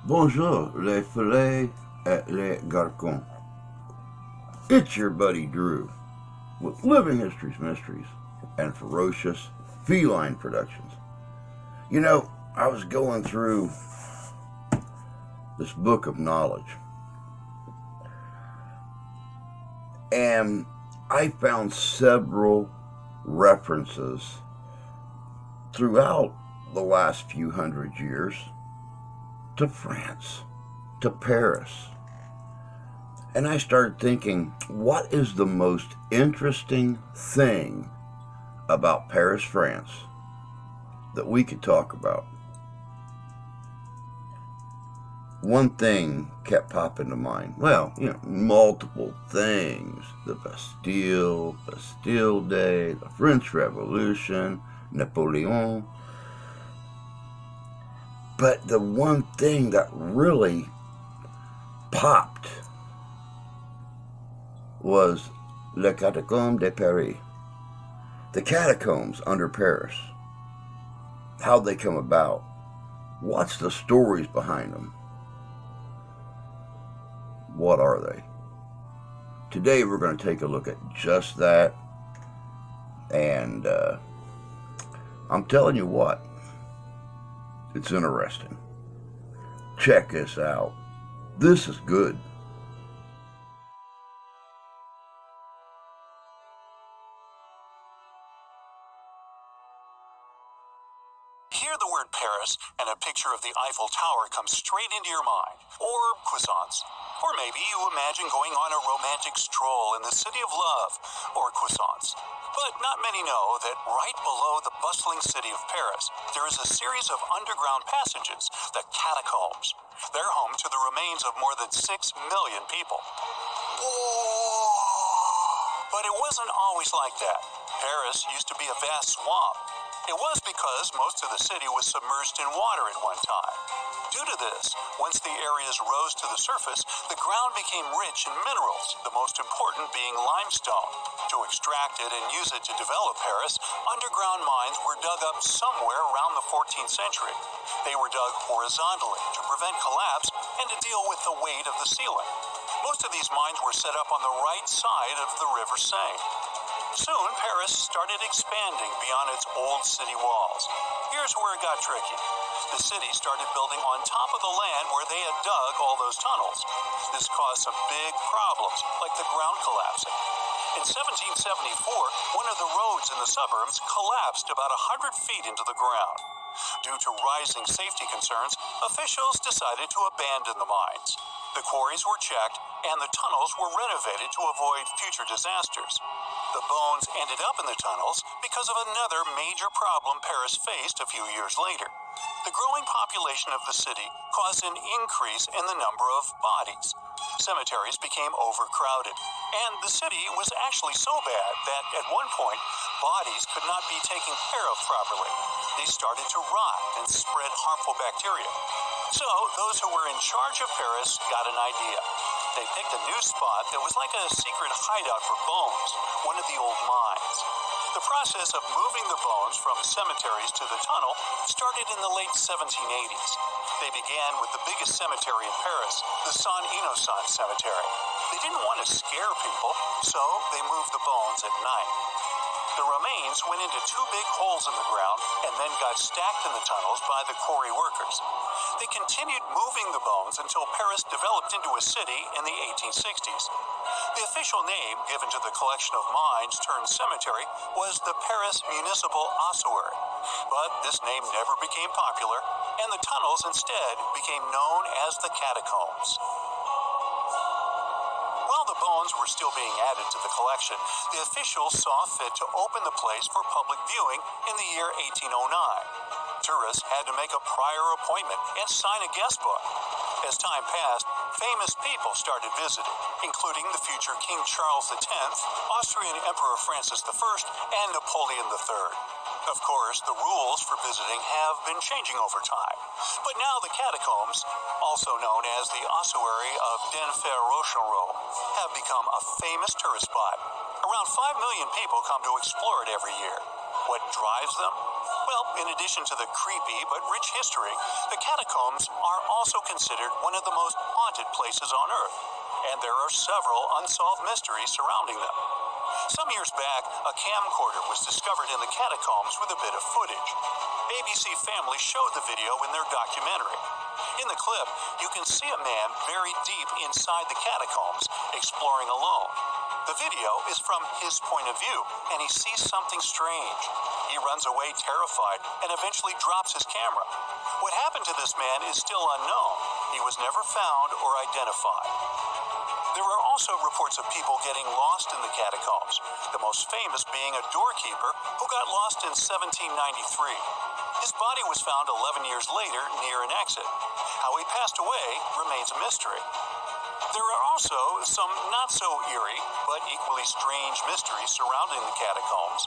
Bonjour, les filets et les garcons. It's your buddy Drew with Living History's Mysteries and Ferocious Feline Productions. You know, I was going through this book of knowledge and I found several references throughout the last few hundred years to France, to Paris. And I started thinking, what is the most interesting thing about Paris, France that we could talk about? One thing kept popping to mind. Well, multiple things. The Bastille Day, the French Revolution, Napoleon. But the one thing that really popped was the Catacombs de Paris. The catacombs under Paris. How'd they come about? What's the stories behind them? What are they? Today we're going to take a look at just that. And I'm telling you what, it's interesting. Check this out. This is good. Hear the word Paris, and a picture of the Eiffel Tower comes straight into your mind. Or croissants. Or maybe you imagine going on a romantic stroll in the city of love, or croissants. But not many know that right below the bustling city of Paris, there is a series of underground passages, the catacombs. They're home to the remains of more than 6 million people. But it wasn't always like that. Paris used to be a vast swamp. It was because most of the city was submerged in water at one time. Due to this, once the areas rose to the surface, the ground became rich in minerals, the most important being limestone. To extract it and use it to develop Paris, underground mines were dug up somewhere around the 14th century. They were dug horizontally to prevent collapse and to deal with the weight of the ceiling. Most of these mines were set up on the right side of the River Seine. Soon, Paris started expanding beyond its old city walls. Here's where it got tricky. The city started building on top of the land where they had dug all those tunnels. This caused some big problems, like the ground collapsing. In 1774, one of the roads in the suburbs collapsed about 100 feet into the ground. Due to rising safety concerns, officials decided to abandon the mines. The quarries were checked, and the tunnels were renovated to avoid future disasters. The bones ended up in the tunnels because of another major problem Paris faced a few years later. The growing population of the city caused an increase in the number of bodies. Cemeteries became overcrowded, and the city was actually so bad that at one point, bodies could not be taken care of properly. They started to rot and spread harmful bacteria. So, those who were in charge of Paris got an idea. They picked a new spot that was like a secret hideout for bones, one of the old mines. The process of moving the bones from cemeteries to the tunnel started in the late 1780s. They began with the biggest cemetery in Paris, the Saint-Innocent Cemetery. They didn't want to scare people, so they moved the bones at night. The remains went into 2 big holes in the ground and then got stacked in the tunnels by the quarry workers. They continued moving the bones until Paris developed into a city in the 1860s. The official name given to the collection of mines turned cemetery was the Paris Municipal Ossuary. But this name never became popular, and the tunnels instead became known as the catacombs. While the bones were still being added to the collection, the officials saw fit to open the place for public viewing in the year 1809. Tourists had to make a prior appointment and sign a guest book. As time passed, famous people started visiting, including the future King Charles X, Austrian Emperor Francis I, and Napoleon III. Of course, the rules for visiting have been changing over time. But now the catacombs, also known as the Ossuary of Denfert-Rochereau, have become a famous tourist spot. Around 5 million people come to explore it every year. What drives them? Well, in addition to the creepy but rich history, the catacombs are also considered one of the most haunted places on Earth, and there are several unsolved mysteries surrounding them. Some years back, a camcorder was discovered in the catacombs with a bit of footage. ABC Family showed the video in their documentary. In the clip, you can see a man buried deep inside the catacombs, exploring alone. The video is from his point of view, and he sees something strange. He runs away terrified and eventually drops his camera. What happened to this man is still unknown. He was never found or identified. There are also reports of people getting lost in the catacombs, the most famous being a doorkeeper who got lost in 1793. His body was found 11 years later near an exit. How he passed away remains a mystery. There are also some not-so-eerie but equally strange mysteries surrounding the catacombs.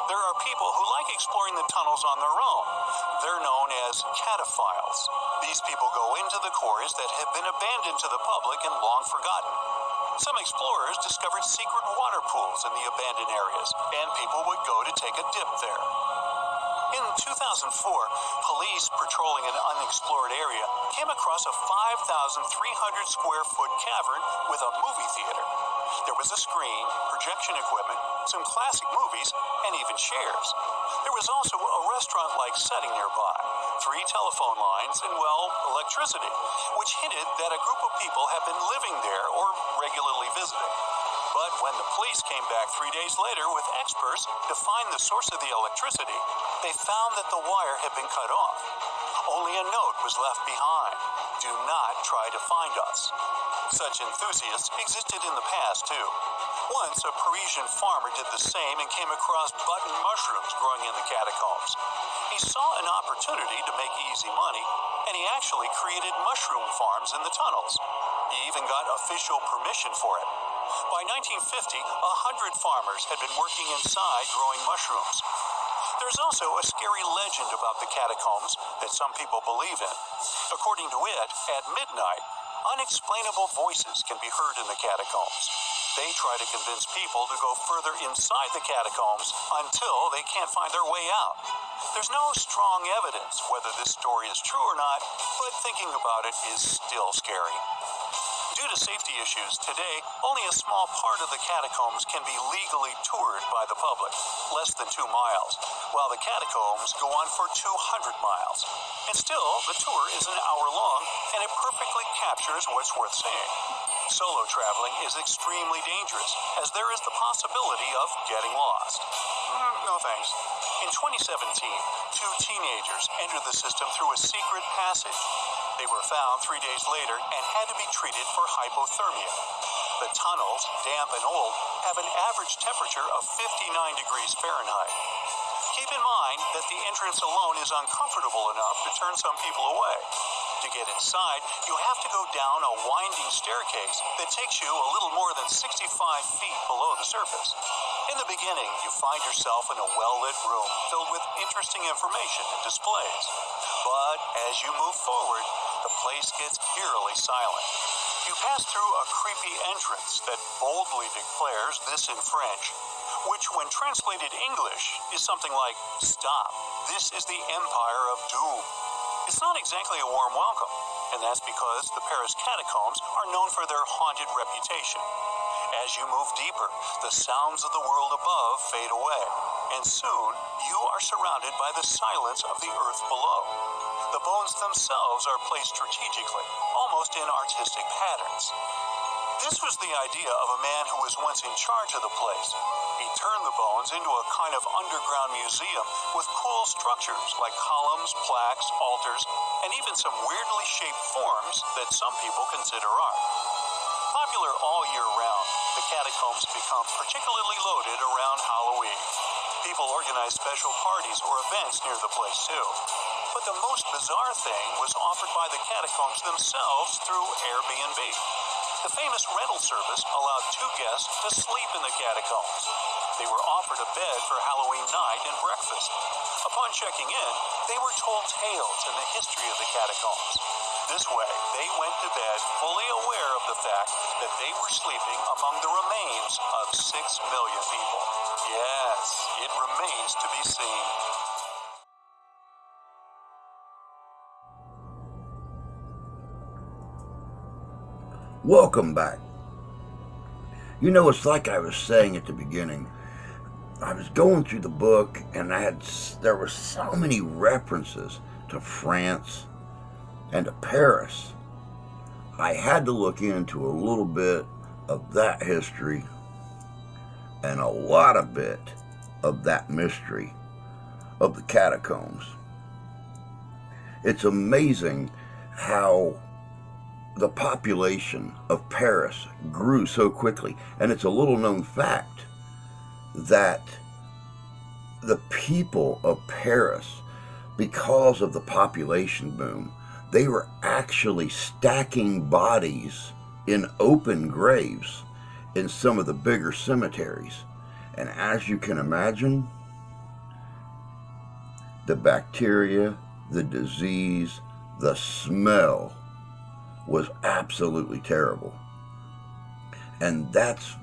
There are people who like exploring the tunnels on their own. They're known as cataphiles. These people go into the quarries that have been abandoned to the public and long forgotten. Some explorers discovered secret water pools in the abandoned areas, and people would go to take a dip there. In 2004, police patrolling an unexplored area came across a 5,300 square foot cavern with a movie theater. There was a screen, projection equipment, some classic movies, and even chairs. There was also a restaurant-like setting nearby, 3 telephone lines, and, well, electricity, which hinted that a group of people had been living there or regularly visiting. But when the police came back 3 days later with experts to find the source of the electricity, they found that the wire had been cut off. Only a note was left behind. Do not try to find us. Such enthusiasts existed in the past, too. Once, a Parisian farmer did the same and came across button mushrooms growing in the catacombs. He saw an opportunity to make easy money, and he actually created mushroom farms in the tunnels. He even got official permission for it. By 1950, 100 farmers had been working inside growing mushrooms. There's also a scary legend about the catacombs that some people believe in. According to it, at midnight, unexplainable voices can be heard in the catacombs. They try to convince people to go further inside the catacombs until they can't find their way out. There's no strong evidence whether this story is true or not, but thinking about it is still scary. Due to safety issues, today, only a small part of the catacombs can be legally toured by the public, less than 2 miles, while the catacombs go on for 200 miles. And still, the tour is an hour long, and it perfectly captures what's worth seeing. Solo traveling is extremely dangerous, as there is the possibility of getting lost. No thanks. In 2017, 2 teenagers entered the system through a secret passage. They were found 3 days later and had to be treated for hypothermia. The tunnels, damp and old, have an average temperature of 59 degrees Fahrenheit. Keep in mind that the entrance alone is uncomfortable enough to turn some people away. To get inside, you have to go down a winding staircase that takes you a little more than 65 feet below the surface. In the beginning, you find yourself in a well-lit room filled with interesting information and displays. But as you move forward, the place gets eerily silent. You pass through a creepy entrance that boldly declares this in French, which when translated English is something like, "Stop, this is the Empire of Doom." It's not exactly a warm welcome, and that's because the Paris catacombs are known for their haunted reputation. As you move deeper, the sounds of the world above fade away, and soon you are surrounded by the silence of the earth below. The bones themselves are placed strategically, almost in artistic patterns. This was the idea of a man who was once in charge of the place. He turned the bones into a kind of underground museum with cool structures like columns, plaques, altars, and even some weirdly shaped forms that some people consider art. Popular all year round, the catacombs become particularly loaded around Halloween. People organize special parties or events near the place too. But the most bizarre thing was offered by the catacombs themselves through Airbnb. The famous rental service allowed 2 guests to sleep in the catacombs. They were offered a bed for Halloween night and breakfast. Upon checking in, they were told tales and the history of the catacombs. This way, they went to bed fully aware of the fact that they were sleeping among the remains of 6 million people. Yes, it remains to be seen. Welcome back. You know, it's like I was saying at the beginning. I was going through the book, and there were so many references to France and to Paris. I had to look into a little bit of that history and a lot of bit of that mystery of the catacombs. It's amazing how the population of Paris grew so quickly, and it's a little known fact that the people of Paris, because of the population boom, they were actually stacking bodies in open graves in some of the bigger cemeteries. And as you can imagine, the bacteria, the disease, the smell was absolutely terrible. And that's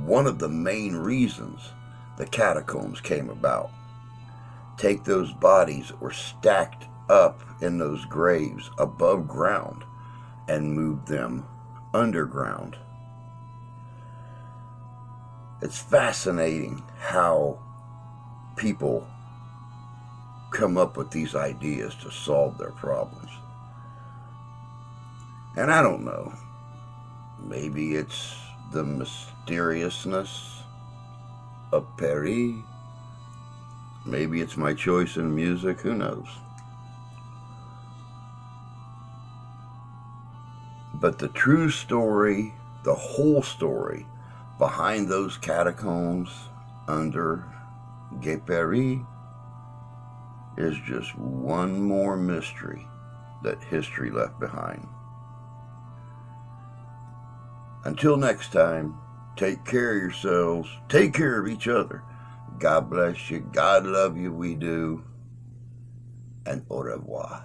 one of the main reasons the catacombs came about. Take those bodies that were stacked up in those graves above ground and move them underground. It's fascinating how people come up with these ideas to solve their problems. And I don't know, maybe it's the mysteriousness of Paris. Maybe it's my choice in music, who knows? But the true story, the whole story behind those catacombs under Paris is just one more mystery that history left behind. Until next time, take care of yourselves, take care of each other. God bless you, God love you, we do, and au revoir.